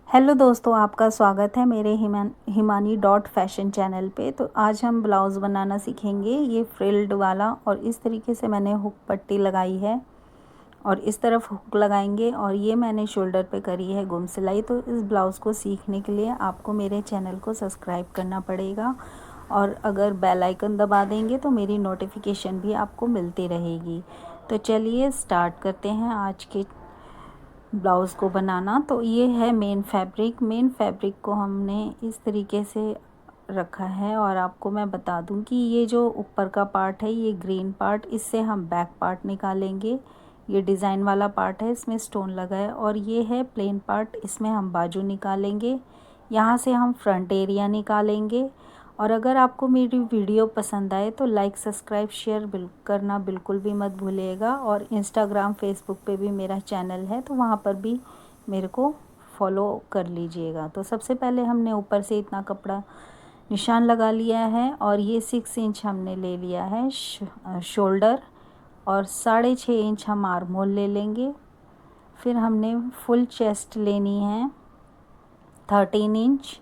Hello दोस्तों, आपका स्वागत है मेरे हिमानी डॉट फैशन चैनल पे। तो आज हम ब्लाउज़ बनाना सीखेंगे। ये फ्रिल्ड वाला, और इस तरीके से मैंने हुक पट्टी लगाई है और इस तरफ हुक लगाएंगे, और ये मैंने शोल्डर पे करी है गुम सिलाई। तो इस ब्लाउज़ को सीखने के लिए आपको मेरे चैनल को सब्सक्राइब करना पड़ेगा, और अगर बेल आइकन दबा देंगे तो मेरी नोटिफिकेशन भी आपको मिलती रहेगी। तो चलिए स्टार्ट करते हैं आज के ब्लाउज़ को बनाना। तो ये है मेन फैब्रिक को हमने इस तरीके से रखा है। और आपको मैं बता दूं कि ये जो ऊपर का पार्ट है, ये ग्रीन पार्ट, इससे हम बैक पार्ट निकालेंगे। ये डिज़ाइन वाला पार्ट है, इसमें स्टोन लगा है। और ये है प्लेन पार्ट, इसमें हम बाजू निकालेंगे। यहाँ से हम फ्रंट एरिया निकालेंगे। और अगर आपको मेरी वीडियो पसंद आए तो लाइक सब्सक्राइब शेयर करना बिल्कुल भी मत भूलिएगा। और इंस्टाग्राम फेसबुक पे भी मेरा चैनल है, तो वहाँ पर भी मेरे को फॉलो कर लीजिएगा। तो सबसे पहले हमने ऊपर से इतना कपड़ा निशान लगा लिया है, और ये 6 इंच हमने ले लिया है शोल्डर, और 6.5 इंच हम आर्म होल ले लेंगे। फिर हमने फुल चेस्ट लेनी है 13 इंच,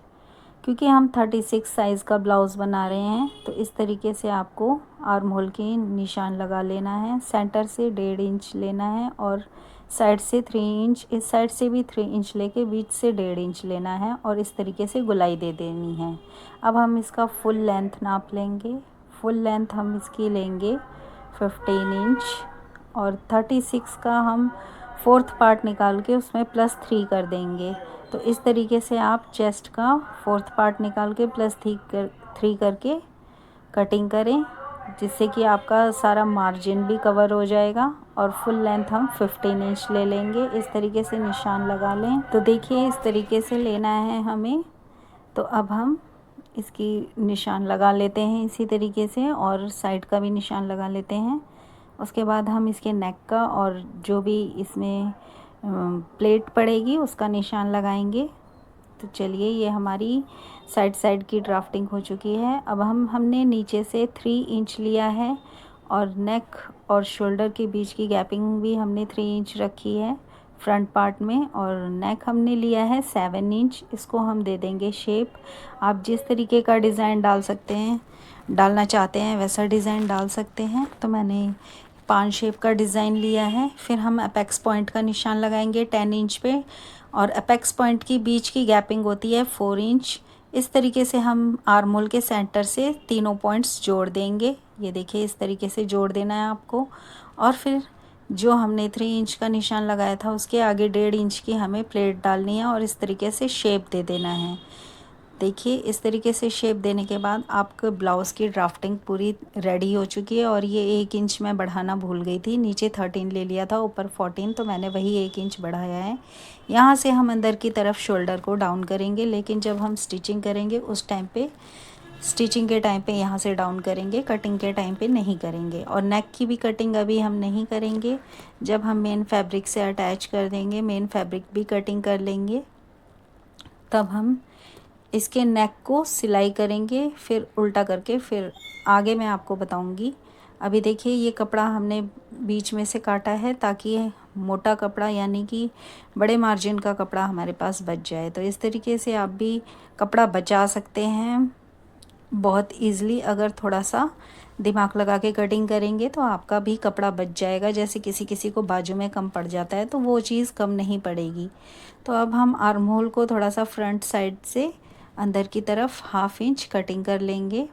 क्योंकि हम 36 साइज़ का ब्लाउज़ बना रहे हैं। तो इस तरीके से आपको आर्म होल के निशान लगा लेना है। सेंटर से 1.5 इंच लेना है, और साइड से 3 इंच, इस साइड से भी 3 इंच लेके बीच से 1.5 इंच लेना है, और इस तरीके से गुलाई दे देनी है। अब हम इसका फुल लेंथ नाप लेंगे। फुल लेंथ हम इसकी लेंगे 15 इंच, और 36 का हम 4th पार्ट निकाल के उसमें +3 कर देंगे। तो इस तरीके से आप चेस्ट का 4th पार्ट निकाल के +3 करके कटिंग करें, जिससे कि आपका सारा मार्जिन भी कवर हो जाएगा। और फुल लेंथ हम 15 इंच ले लेंगे। इस तरीके से निशान लगा लें। तो देखिए, इस तरीके से लेना है हमें। तो अब हम इसकी निशान लगा लेते हैं इसी तरीके से, और साइड का भी निशान लगा लेते हैं। उसके बाद हम इसके नेक का और जो भी इसमें प्लेट पड़ेगी उसका निशान लगाएंगे। तो चलिए, ये हमारी साइड की ड्राफ्टिंग हो चुकी है। अब हमने नीचे से 3 इंच लिया है, और नेक और शोल्डर के बीच की गैपिंग भी हमने 3 इंच रखी है फ्रंट पार्ट में। और नेक हमने लिया है 7 इंच। इसको हम दे देंगे शेप। आप जिस तरीके का डिज़ाइन डालना चाहते हैं वैसा डिज़ाइन डाल सकते हैं। तो मैंने 5 शेप का डिज़ाइन लिया है। फिर हम अपेक्स पॉइंट का निशान लगाएंगे 10 इंच पे, और अपेक्स पॉइंट की बीच की गैपिंग होती है 4 इंच। इस तरीके से हम आर्म होल के सेंटर से तीनों पॉइंट्स जोड़ देंगे। ये देखिए, इस तरीके से जोड़ देना है आपको। और फिर जो हमने 3 इंच का निशान लगाया था उसके आगे 1.5 इंच की हमें प्लेट डालनी है, और इस तरीके से शेप दे देना है। देखिए, इस तरीके से शेप देने के बाद आपके ब्लाउज़ की ड्राफ्टिंग पूरी रेडी हो चुकी है। और ये 1 इंच मैं बढ़ाना भूल गई थी। नीचे 13 ले लिया था, ऊपर 14, तो मैंने वही 1 इंच बढ़ाया है। यहाँ से हम अंदर की तरफ शोल्डर को डाउन करेंगे, लेकिन जब हम स्टिचिंग करेंगे उस टाइम पे, स्टिचिंग के टाइम पे यहाँ से डाउन करेंगे, कटिंग के टाइम पे नहीं करेंगे। और नेक की भी कटिंग अभी हम नहीं करेंगे। जब हम मेन फैब्रिक से अटैच कर देंगे, मेन फैब्रिक भी कटिंग कर लेंगे, तब हम इसके नेक को सिलाई करेंगे, फिर उल्टा करके, फिर आगे मैं आपको बताऊंगी। अभी देखिए, ये कपड़ा हमने बीच में से काटा है ताकि मोटा कपड़ा, यानी कि बड़े मार्जिन का कपड़ा हमारे पास बच जाए। तो इस तरीके से आप भी कपड़ा बचा सकते हैं बहुत ईज़िली। अगर थोड़ा सा दिमाग लगा के कटिंग करेंगे तो आपका भी कपड़ा बच जाएगा। जैसे किसी किसी को बाजू में कम पड़ जाता है, तो वो चीज़ कम नहीं पड़ेगी। तो अब हम आर्म होल को थोड़ा सा फ्रंट साइड से अंदर की तरफ 1/2 इंच कटिंग कर लेंगे।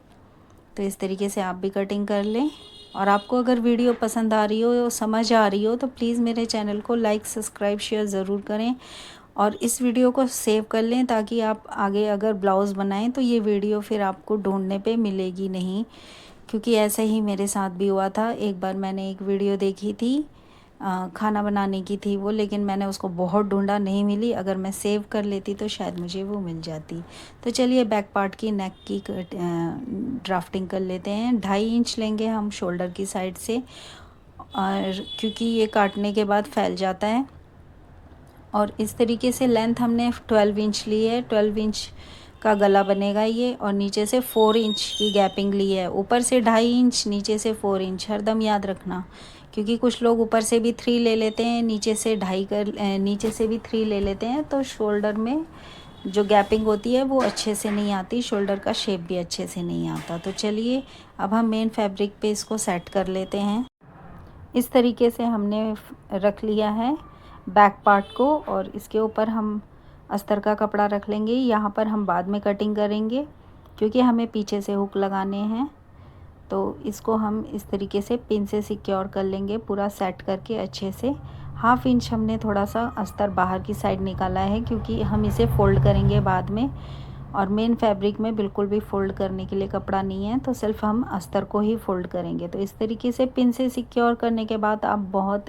तो इस तरीके से आप भी कटिंग कर लें। और आपको अगर वीडियो पसंद आ रही हो, समझ आ रही हो, तो प्लीज़ मेरे चैनल को लाइक सब्सक्राइब शेयर ज़रूर करें, और इस वीडियो को सेव कर लें, ताकि आप आगे अगर ब्लाउज़ बनाएं तो ये वीडियो फिर आपको ढूंढने पे मिलेगी नहीं। क्योंकि ऐसा ही मेरे साथ भी हुआ था। एक बार मैंने एक वीडियो देखी थी, खाना बनाने की थी वो, लेकिन मैंने उसको बहुत ढूंढा, नहीं मिली। अगर मैं सेव कर लेती तो शायद मुझे वो मिल जाती। तो चलिए, बैक पार्ट की नेक की ड्राफ्टिंग कर लेते हैं। 2.5 इंच लेंगे हम शोल्डर की साइड से, और क्योंकि ये काटने के बाद फैल जाता है। और इस तरीके से लेंथ हमने 12 इंच ली है। 12 इंच का गला बनेगा ये, और नीचे से 4 इंच की गैपिंग ली है। ऊपर से 2.5 इंच, नीचे से 4 इंच, हरदम याद रखना, क्योंकि कुछ लोग ऊपर से भी 3 ले लेते हैं, नीचे से 2.5 नीचे से भी 3 ले लेते हैं, तो शोल्डर में जो गैपिंग होती है वो अच्छे से नहीं आती, शोल्डर का शेप भी अच्छे से नहीं आता। तो चलिए अब हम मेन फैब्रिक पे इसको सेट कर लेते हैं। इस तरीके से हमने रख लिया है बैक पार्ट को, और इसके ऊपर हम अस्तर का कपड़ा रख लेंगे। यहाँ पर हम बाद में कटिंग करेंगे क्योंकि हमें पीछे से हुक लगाने हैं। तो इसको हम इस तरीके से पिन से सिक्योर कर लेंगे, पूरा सेट करके अच्छे से। 1/2 इंच हमने थोड़ा सा अस्तर बाहर की साइड निकाला है क्योंकि हम इसे फ़ोल्ड करेंगे बाद में, और मेन फैब्रिक में बिल्कुल भी फ़ोल्ड करने के लिए कपड़ा नहीं है, तो सिर्फ हम अस्तर को ही फ़ोल्ड करेंगे। तो इस तरीके से पिन से सिक्योर करने के बाद आप बहुत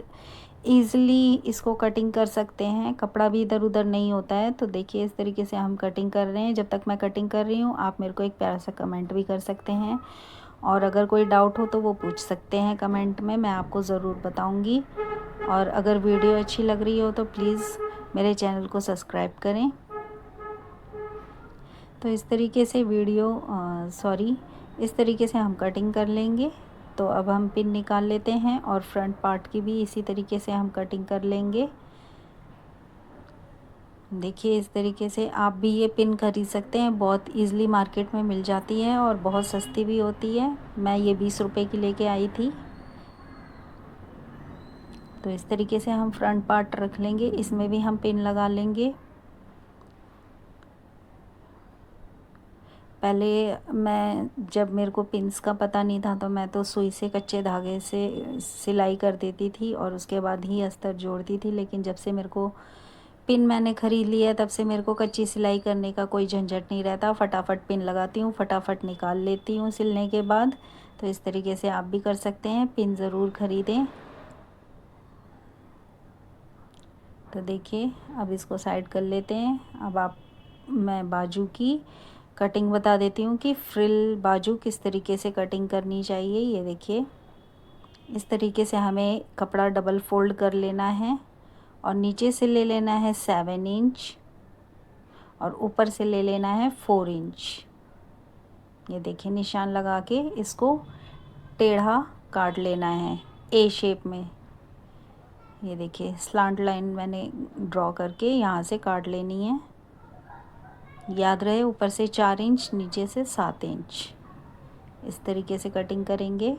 ईज़िली इसको कटिंग कर सकते हैं, कपड़ा भी इधर उधर नहीं होता है। तो देखिए इस तरीके से हम कटिंग कर रहे हैं। जब तक मैं कटिंग कर रही हूँ आप मेरे को एक प्यारा सा कमेंट भी कर सकते हैं, और अगर कोई डाउट हो तो वो पूछ सकते हैं कमेंट में, मैं आपको ज़रूर बताऊंगी। और अगर वीडियो अच्छी लग रही हो तो प्लीज़ मेरे चैनल को सब्सक्राइब करें। तो इस तरीके से इस तरीके से हम कटिंग कर लेंगे। तो अब हम पिन निकाल लेते हैं और फ्रंट पार्ट की भी इसी तरीके से हम कटिंग कर लेंगे। देखिए इस तरीके से आप भी ये पिन खरीद सकते हैं, बहुत इजीली मार्केट में मिल जाती है और बहुत सस्ती भी होती है। मैं ये 20 रुपए की लेके आई थी। तो इस तरीके से हम फ्रंट पार्ट रख लेंगे, इसमें भी हम पिन लगा लेंगे। जब मेरे को पिन्स का पता नहीं था तो मैं तो सुई से कच्चे धागे से सिलाई कर देती थी और उसके बाद ही अस्तर जोड़ती थी। लेकिन जब से मेरे को पिन मैंने ख़रीद लिया तब से मेरे को कच्ची सिलाई करने का कोई झंझट नहीं रहता, फटाफट पिन लगाती हूँ, फटाफट निकाल लेती हूँ सिलने के बाद। तो इस तरीके से आप भी कर सकते हैं, पिन ज़रूर ख़रीदें। तो देखिए अब इसको साइड कर लेते हैं। अब मैं बाजू की कटिंग बता देती हूँ कि फ्रिल बाजू किस तरीके से कटिंग करनी चाहिए। ये देखिए इस तरीके से हमें कपड़ा डबल फोल्ड कर लेना है और नीचे से ले लेना है 7 इंच और ऊपर से ले लेना है 4 इंच। ये देखिए निशान लगा के इसको टेढ़ा काट लेना है ए शेप में। ये देखिए स्लांट लाइन मैंने ड्रॉ करके यहाँ से काट लेनी है। याद रहे ऊपर से 4 इंच, नीचे से 7 इंच। इस तरीके से कटिंग करेंगे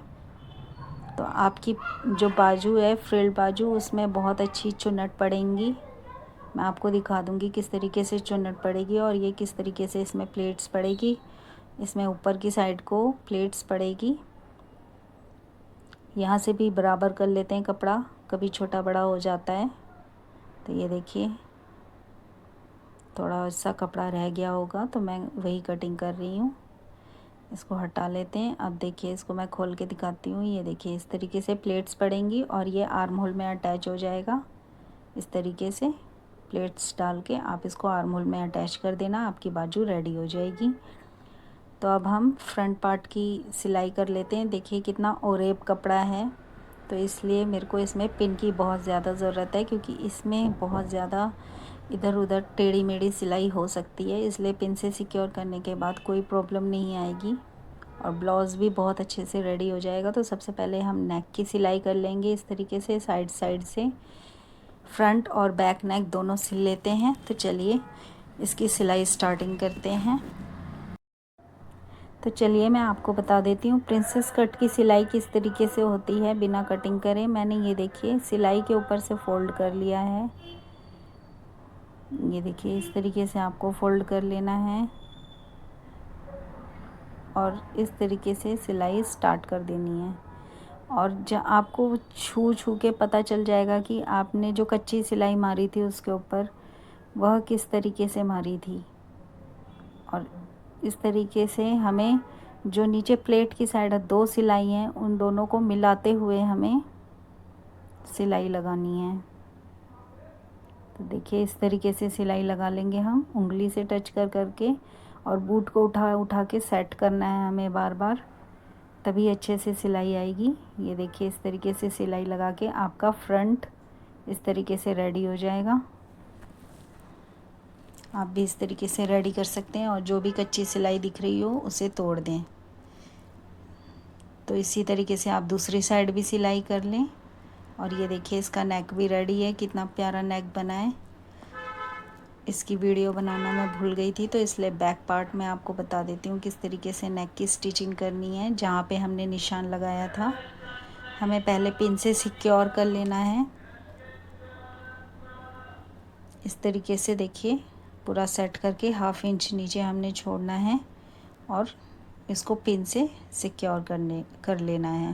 तो आपकी जो बाजू है फ्रिल बाजू, उसमें बहुत अच्छी चुन्नट पड़ेंगी। मैं आपको दिखा दूंगी किस तरीके से चुन्नट पड़ेगी और ये किस तरीके से इसमें प्लेट्स पड़ेगी। इसमें ऊपर की साइड को प्लेट्स पड़ेगी। यहाँ से भी बराबर कर लेते हैं कपड़ा, कभी छोटा बड़ा हो जाता है। तो ये देखिए थोड़ा सा कपड़ा रह गया होगा तो मैं वही कटिंग कर रही हूँ। इसको हटा लेते हैं। अब देखिए इसको मैं खोल के दिखाती हूँ। ये देखिए इस तरीके से प्लेट्स पड़ेंगी और ये आर्म होल में अटैच हो जाएगा। इस तरीके से प्लेट्स डाल के आप इसको आर्म होल में अटैच कर देना, आपकी बाजू रेडी हो जाएगी। तो अब हम फ्रंट पार्ट की सिलाई कर लेते हैं। देखिए कितना ओरेब कपड़ा है, तो इसलिए मेरे को इसमें पिन की बहुत ज़्यादा ज़रूरत है क्योंकि इसमें बहुत ज़्यादा इधर उधर टेढ़ी मेढ़ी सिलाई हो सकती है। इसलिए पिन से सिक्योर करने के बाद कोई प्रॉब्लम नहीं आएगी और ब्लाउज़ भी बहुत अच्छे से रेडी हो जाएगा। तो सबसे पहले हम नेक की सिलाई कर लेंगे इस तरीके से साइड से। फ्रंट और बैक नेक दोनों सिल लेते हैं। तो चलिए इसकी सिलाई स्टार्टिंग करते हैं। तो चलिए मैं आपको बता देती हूँ प्रिंसेस कट की सिलाई किस तरीके से होती है बिना कटिंग करे। मैंने ये देखिए सिलाई के ऊपर से फ़ोल्ड कर लिया है। ये देखिए इस तरीके से आपको फ़ोल्ड कर लेना है और इस तरीके से सिलाई स्टार्ट कर देनी है। और जब आपको छू के पता चल जाएगा कि आपने जो कच्ची सिलाई मारी थी उसके ऊपर वह किस तरीके से मारी थी। और इस तरीके से हमें जो नीचे प्लेट की साइड 2 सिलाई हैं उन दोनों को मिलाते हुए हमें सिलाई लगानी है। तो देखिए इस तरीके से सिलाई लगा लेंगे हम उंगली से टच करके, और बूट को उठा के सेट करना है हमें बार बार, तभी अच्छे से सिलाई आएगी। ये देखिए इस तरीके से सिलाई लगा के आपका फ्रंट इस तरीके से रेडी हो जाएगा। आप भी इस तरीके से रेडी कर सकते हैं और जो भी कच्ची सिलाई दिख रही हो उसे तोड़ दें। तो इसी तरीके से आप दूसरी साइड भी सिलाई कर लें। और ये देखिए इसका नेक भी रेडी है, कितना प्यारा नेक बना है। इसकी वीडियो बनाना मैं भूल गई थी, तो इसलिए बैक पार्ट में आपको बता देती हूँ किस तरीके से नेक की स्टिचिंग करनी है। जहाँ पे हमने निशान लगाया था हमें पहले पिन से सिक्योर कर लेना है। इस तरीके से देखिए पूरा सेट करके 1/2 इंच नीचे हमने छोड़ना है और इसको पिन से सिक्योर कर लेना है।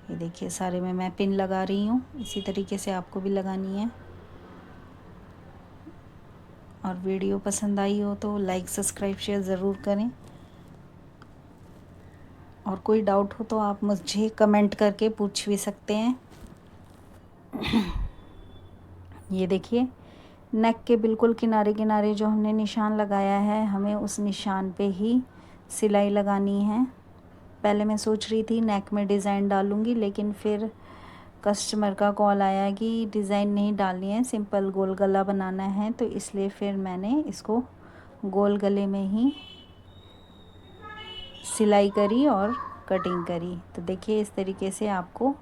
ये देखिए सारे में मैं पिन लगा रही हूँ, इसी तरीके से आपको भी लगानी है। और वीडियो पसंद आई हो तो लाइक सब्सक्राइब शेयर ज़रूर करें। और कोई डाउट हो तो आप मुझे कमेंट करके पूछ भी सकते हैं। ये देखिए नेक के बिल्कुल किनारे किनारे जो हमने निशान लगाया है, हमें उस निशान पे ही सिलाई लगानी है। पहले मैं सोच रही थी नेक में डिज़ाइन डालूँगी, लेकिन फिर कस्टमर का कॉल आया कि डिज़ाइन नहीं डालनी है, सिंपल गोल गला बनाना है, तो इसलिए फिर मैंने इसको गोल गले में ही सिलाई करी और कटिंग करी। तो देखिए इस तरीके से आपको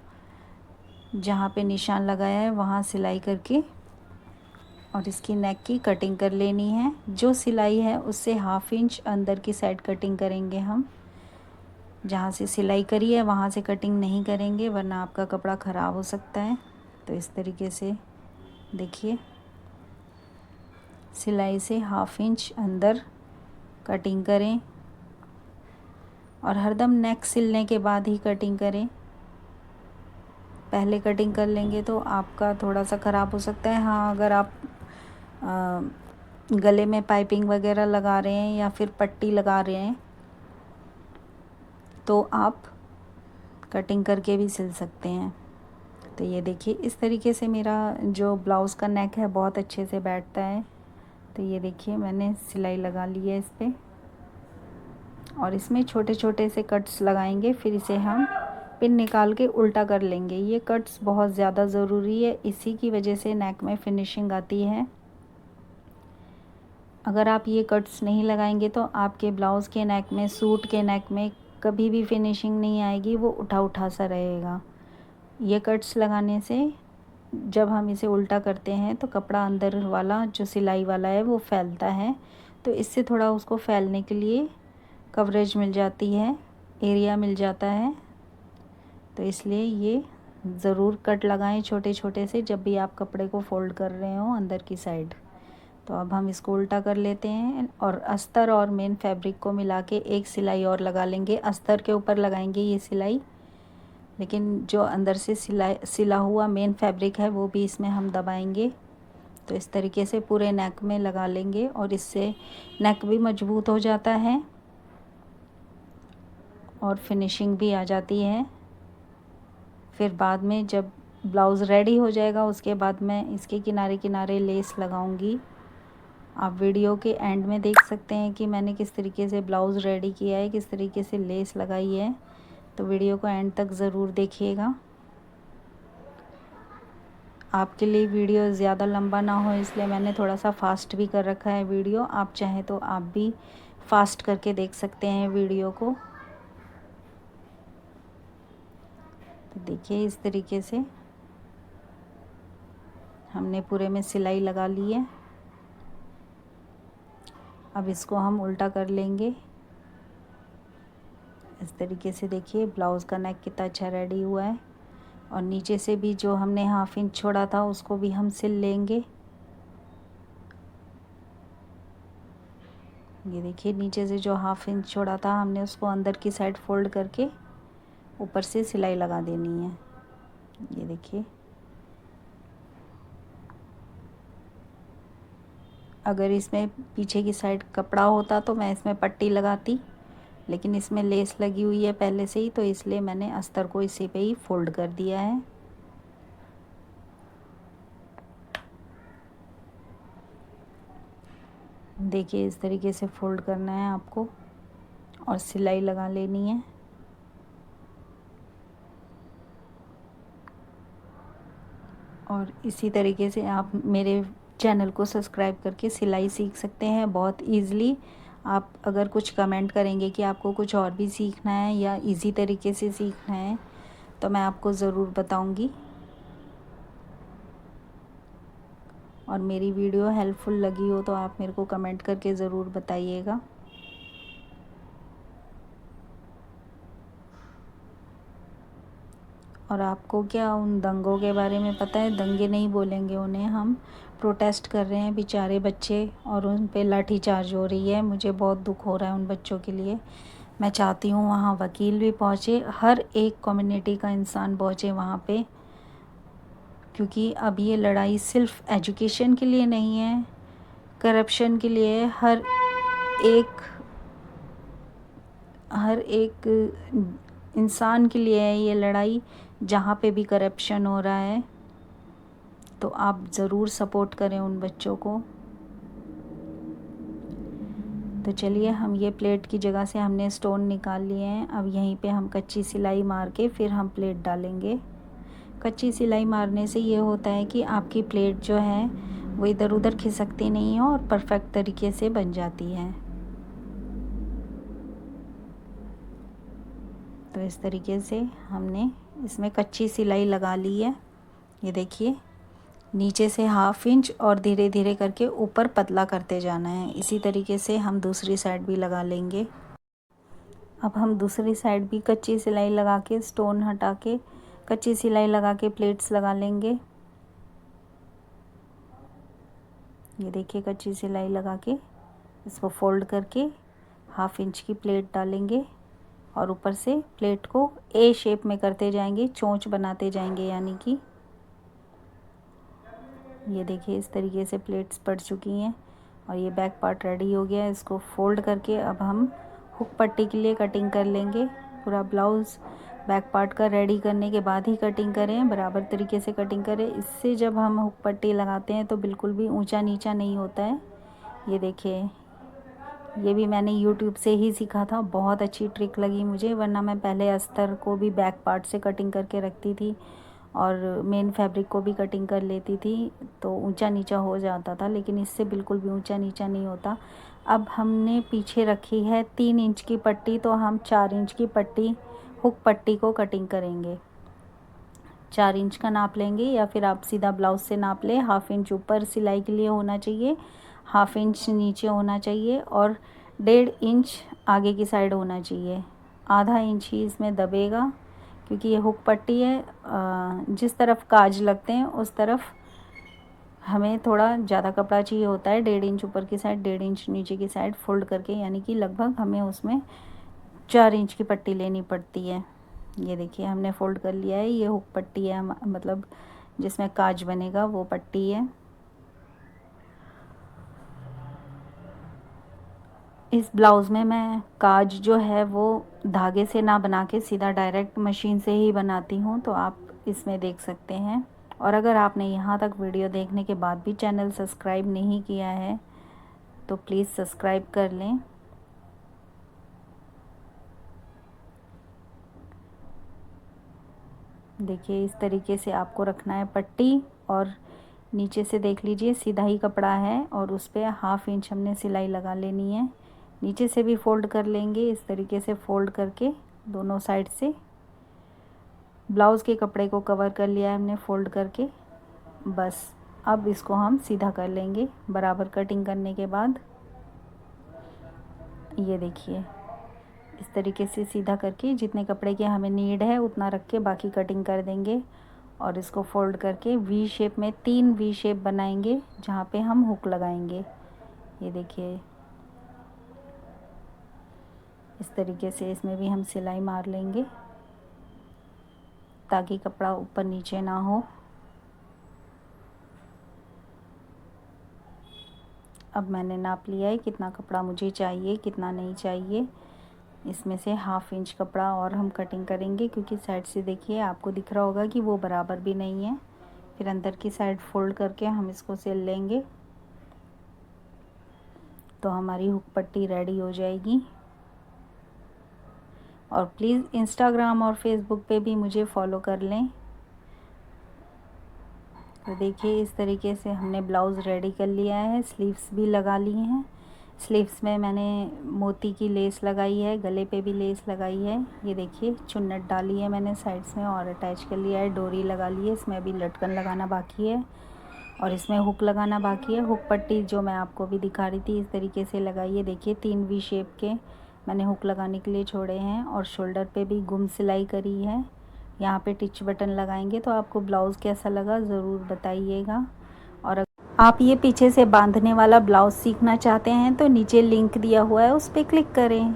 जहाँ पे निशान लगाया है वहाँ सिलाई करके और इसकी नेक की कटिंग कर लेनी है। जो सिलाई है उससे 1/2 इंच अंदर की साइड कटिंग करेंगे हम। जहाँ से सिलाई करी है वहाँ से कटिंग नहीं करेंगे, वरना आपका कपड़ा ख़राब हो सकता है। तो इस तरीके से देखिए सिलाई से 1/2 इंच अंदर कटिंग करें और हरदम नेक सिलने के बाद ही कटिंग करें। पहले कटिंग कर लेंगे तो आपका थोड़ा सा ख़राब हो सकता है। हाँ, अगर आप गले में पाइपिंग वगैरह लगा रहे हैं या फिर पट्टी लगा रहे हैं तो आप कटिंग करके भी सिल सकते हैं। तो ये देखिए इस तरीके से मेरा जो ब्लाउज़ का नेक है बहुत अच्छे से बैठता है। तो ये देखिए मैंने सिलाई लगा ली है इस पर और इसमें छोटे छोटे से कट्स लगाएंगे। फिर इसे हम पिन निकाल के उल्टा कर लेंगे। ये कट्स बहुत ज़्यादा ज़रूरी है, इसी की वजह से नेक में फिनिशिंग आती है। अगर आप ये कट्स नहीं लगाएंगे तो आपके ब्लाउज़ के नेक में, सूट के नेक में कभी भी फिनिशिंग नहीं आएगी, वो उठा उठा सा रहेगा। ये कट्स लगाने से जब हम इसे उल्टा करते हैं तो कपड़ा अंदर वाला जो सिलाई वाला है वो फैलता है। तो इससे थोड़ा उसको फैलने के लिए कवरेज मिल जाती है, एरिया मिल जाता है। तो इसलिए ये ज़रूर कट लगाएं छोटे छोटे से जब भी आप कपड़े को फ़ोल्ड कर रहे हो अंदर की साइड। तो अब हम इसको उल्टा कर लेते हैं और अस्तर और मेन फैब्रिक को मिला के एक सिलाई और लगा लेंगे। अस्तर के ऊपर लगाएंगे ये सिलाई, लेकिन जो अंदर से सिला हुआ मेन फैब्रिक है वो भी इसमें हम दबाएंगे। तो इस तरीके से पूरे नेक में लगा लेंगे और इससे नेक भी मजबूत हो जाता है और फिनिशिंग भी आ जाती है। फिर बाद में जब ब्लाउज़ रेडी हो जाएगा उसके बाद मैं इसके किनारे किनारे लेस लगाऊंगी। आप वीडियो के एंड में देख सकते हैं कि मैंने किस तरीके से ब्लाउज़ रेडी किया है, किस तरीके से लेस लगाई है। तो वीडियो को एंड तक ज़रूर देखिएगा। आपके लिए वीडियो ज़्यादा लंबा ना हो इसलिए मैंने थोड़ा सा फास्ट भी कर रखा है वीडियो। आप चाहें तो आप भी फास्ट करके देख सकते हैं वीडियो को। तो देखिए इस तरीके से हमने पूरे में सिलाई लगा ली है। अब इसको हम उल्टा कर लेंगे। इस तरीके से देखिए ब्लाउज़ का नेक कितना अच्छा रेडी हुआ है और नीचे से भी जो हमने 1/2 इंच छोड़ा था उसको भी हम सिल लेंगे। ये देखिए नीचे से जो 1/2 इंच छोड़ा था हमने उसको अंदर की साइड फोल्ड करके ऊपर से सिलाई लगा देनी है। ये देखिए अगर इसमें पीछे की साइड कपड़ा होता तो मैं इसमें पट्टी लगाती, लेकिन इसमें लेस लगी हुई है पहले से ही, तो इसलिए मैंने अस्तर को इसी पे ही फोल्ड कर दिया है। देखिए इस तरीके से फोल्ड करना है आपको और सिलाई लगा लेनी है। और इसी तरीके से आप मेरे चैनल को सब्सक्राइब करके सिलाई सीख सकते हैं बहुत ईज़िली। आप अगर कुछ कमेंट करेंगे कि आपको कुछ और भी सीखना है या इजी तरीके से सीखना है तो मैं आपको ज़रूर बताऊंगी। और मेरी वीडियो हेल्पफुल लगी हो तो आप मेरे को कमेंट करके ज़रूर बताइएगा। और आपको क्या उन दंगों के बारे में पता है? दंगे नहीं बोलेंगे उन्हें हम, प्रोटेस्ट कर रहे हैं बेचारे बच्चे और उन पे लाठीचार्ज हो रही है। मुझे बहुत दुख हो रहा है उन बच्चों के लिए। मैं चाहती हूँ वहाँ वकील भी पहुँचे, हर एक कम्युनिटी का इंसान पहुँचे वहाँ पे, क्योंकि अब ये लड़ाई सिर्फ एजुकेशन के लिए नहीं है, करप्शन के लिए। हर एक इंसान के लिए है ये लड़ाई, जहाँ पे भी करप्शन हो रहा है। तो आप ज़रूर सपोर्ट करें उन बच्चों को। तो चलिए, हम ये प्लेट की जगह से हमने स्टोन निकाल लिए हैं। अब यहीं पे हम कच्ची सिलाई मार के फिर हम प्लेट डालेंगे। कच्ची सिलाई मारने से ये होता है कि आपकी प्लेट जो है वो इधर उधर खिसकती नहीं है और परफेक्ट तरीके से बन जाती है। तो इस तरीके से हमने इसमें कच्ची सिलाई लगा ली है। ये देखिए, नीचे से 1/2 इंच और धीरे धीरे करके ऊपर पतला करते जाना है। इसी तरीके से हम दूसरी साइड भी लगा लेंगे। अब हम दूसरी साइड भी कच्ची सिलाई लगा के, स्टोन हटा के कच्ची सिलाई लगा के प्लेट्स लगा लेंगे। ये देखिए, कच्ची सिलाई लगा के इसको फोल्ड करके 1/2 इंच की प्लेट डालेंगे और ऊपर से प्लेट को ए शेप में करते जाएंगे, चोंच बनाते जाएंगे। यानी कि ये देखिए, इस तरीके से प्लेट्स पड़ चुकी हैं और ये बैक पार्ट रेडी हो गया है। इसको फोल्ड करके अब हम हुक पट्टी के लिए कटिंग कर लेंगे। पूरा ब्लाउज़ बैक पार्ट का रेडी करने के बाद ही कटिंग करें, बराबर तरीके से कटिंग करें। इससे जब हम हुक पट्टी लगाते हैं तो बिल्कुल भी ऊंचा नीचा नहीं होता है। ये देखिए, ये भी मैंने यूट्यूब से ही सीखा था। बहुत अच्छी ट्रिक लगी मुझे, वरना मैं पहले अस्तर को भी बैक पार्ट से कटिंग करके रखती थी और मेन फैब्रिक को भी कटिंग कर लेती थी, तो ऊंचा नीचा हो जाता था। लेकिन इससे बिल्कुल भी ऊंचा नीचा नहीं होता। अब हमने पीछे रखी है 3 इंच की पट्टी, तो हम 4 इंच की पट्टी, हुक पट्टी को कटिंग करेंगे। 4 इंच का नाप लेंगे या फिर आप सीधा ब्लाउज से नाप लें। 1/2 इंच ऊपर सिलाई के लिए होना चाहिए, 1/2 इंच नीचे होना चाहिए और 1.5 इंच आगे की साइड होना चाहिए। आधा इंच ही इसमें दबेगा, क्योंकि ये हुक पट्टी है। जिस तरफ काज लगते हैं उस तरफ हमें थोड़ा ज़्यादा कपड़ा चाहिए होता है। 1.5 इंच ऊपर की साइड, 1.5 इंच नीचे की साइड फोल्ड करके, यानी कि लगभग हमें उसमें 4 इंच की पट्टी लेनी पड़ती है। ये देखिए, हमने फोल्ड कर लिया है। ये हुक पट्टी है, मतलब जिसमें काज बनेगा वो पट्टी है। इस ब्लाउज़ में मैं काज जो है वो धागे से ना बना के सीधा डायरेक्ट मशीन से ही बनाती हूँ, तो आप इसमें देख सकते हैं। और अगर आपने यहाँ तक वीडियो देखने के बाद भी चैनल सब्सक्राइब नहीं किया है तो प्लीज़ सब्सक्राइब कर लें। देखिए, इस तरीके से आपको रखना है पट्टी और नीचे से देख लीजिए सीधा ही कपड़ा है और उस पर 1/2 इंच हमने सिलाई लगा लेनी है। नीचे से भी फोल्ड कर लेंगे, इस तरीके से फोल्ड करके दोनों साइड से ब्लाउज़ के कपड़े को कवर कर लिया है हमने फोल्ड करके। बस अब इसको हम सीधा कर लेंगे बराबर कटिंग करने के बाद। ये देखिए, इस तरीके से सीधा करके जितने कपड़े की हमें नीड है उतना रख के बाकी कटिंग कर देंगे और इसको फोल्ड करके वी शेप में 3 वी शेप बनाएंगे जहाँ पे हम हुक लगाएंगे। ये देखिए, इस तरीके से इसमें भी हम सिलाई मार लेंगे ताकि कपड़ा ऊपर नीचे ना हो। अब मैंने नाप लिया है कितना कपड़ा मुझे चाहिए, कितना नहीं चाहिए। इसमें से 1/2 इंच कपड़ा और हम कटिंग करेंगे, क्योंकि साइड से देखिए आपको दिख रहा होगा कि वो बराबर भी नहीं है। फिर अंदर की साइड फोल्ड करके हम इसको सिल लेंगे तो हमारी हुक पट्टी रेडी हो जाएगी। और प्लीज़ इंस्टाग्राम और फेसबुक पे भी मुझे फॉलो कर लें। तो देखिए, इस तरीके से हमने ब्लाउज़ रेडी कर लिया है। स्लीव्स भी लगा ली हैं। स्लीव्स में मैंने मोती की लेस लगाई है, गले पे भी लेस लगाई है। ये देखिए, चुन्नट डाली है मैंने साइड्स में और अटैच कर लिया है, डोरी लगा ली है। इसमें अभी लटकन लगाना बाकी है। और इसमें हुक लगाना बाकी है। हुक पट्टी जो मैं आपको भी दिखा रही थी इस तरीके से लगाइए। देखिए 3 वी शेप के मैंने हुक लगाने के लिए छोड़े हैं और शोल्डर पे भी गुम सिलाई करी है। यहाँ पे टिच बटन लगाएंगे। तो आपको ब्लाउज़ कैसा लगा ज़रूर बताइएगा। और आप ये पीछे से बांधने वाला ब्लाउज़ सीखना चाहते हैं तो नीचे लिंक दिया हुआ है, उस पर क्लिक करें।